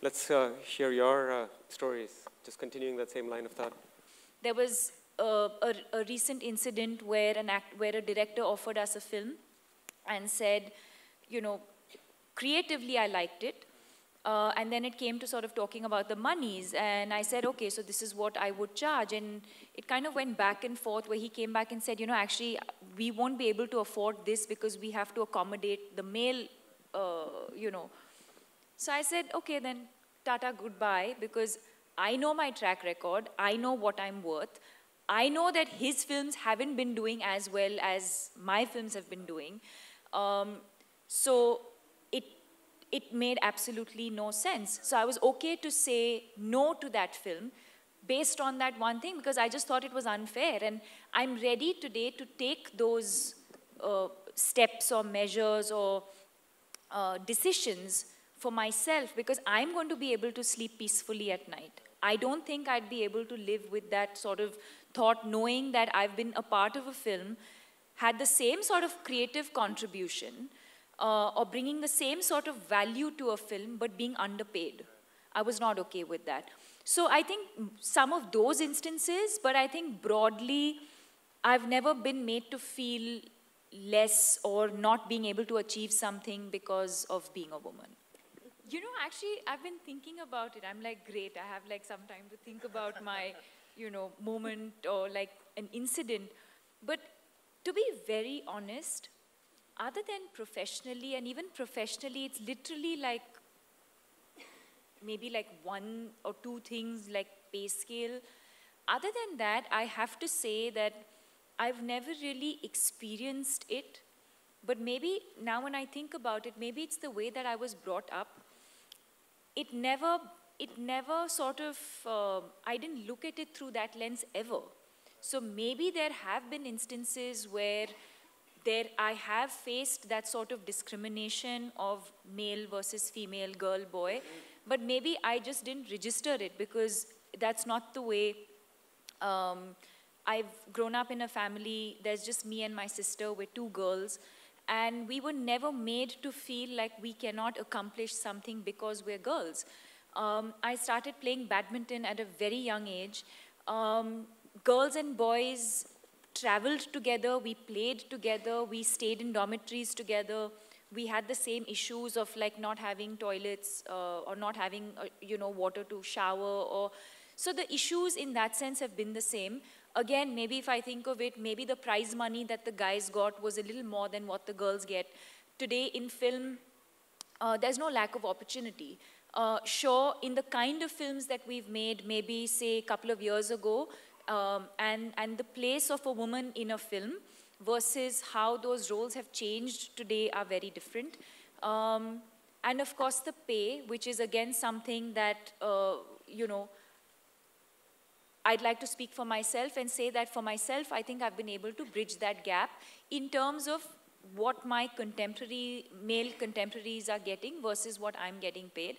Let's hear your stories, just continuing that same line of thought. There was a recent incident where where a director offered us a film and said, you know, creatively I liked it. And then it came to sort of talking about the monies. And I said, okay, so this is what I would charge. And it kind of went back and forth where he came back and said, you know, actually, we won't be able to afford this because we have to accommodate the male, you know. So I said, okay, then tata goodbye, because I know my track record. I know what I'm worth. I know that his films haven't been doing as well as my films have been doing. So it made absolutely no sense. So I was okay to say no to that film based on that one thing, because I just thought it was unfair. And I'm ready today to take those steps or measures or decisions for myself, because I'm going to be able to sleep peacefully at night. I don't think I'd be able to live with that sort of thought, knowing that I've been a part of a film, had the same sort of creative contribution, or bringing the same sort of value to a film, but being underpaid. I was not okay with that. So I think some of those instances, but I think broadly, I've never been made to feel less or not being able to achieve something because of being a woman. You know, actually, I've been thinking about it. I'm like, great, I have like some time to think about my, you know, moment or like an incident. But to be very honest, other than professionally, and even professionally, it's literally like maybe like one or two things like pay scale. Other than that, I have to say that I've never really experienced it, but maybe now when I think about it, maybe it's the way that I was brought up. It never sort of, I didn't look at it through that lens ever. So maybe there have been instances where I have faced that sort of discrimination of male versus female, girl, boy, but maybe I just didn't register it because that's not the way. I've grown up in a family, there's just me and my sister, we're two girls, and we were never made to feel like we cannot accomplish something because we're girls. I started playing badminton at a very young age. Girls and boys traveled together, we played together, we stayed in dormitories together. We had the same issues of like not having toilets or not having, you know, water to shower. So the issues in that sense have been the same. Again, maybe if I think of it, maybe the prize money that the guys got was a little more than what the girls get. Today in film, there's no lack of opportunity. Sure, in the kind of films that we've made, maybe say a couple of years ago, and the place of a woman in a film versus how those roles have changed today are very different. And of course the pay, which is again something that, you know, I'd like to speak for myself and say that for myself, I think I've been able to bridge that gap in terms of what my male contemporaries are getting versus what I'm getting paid.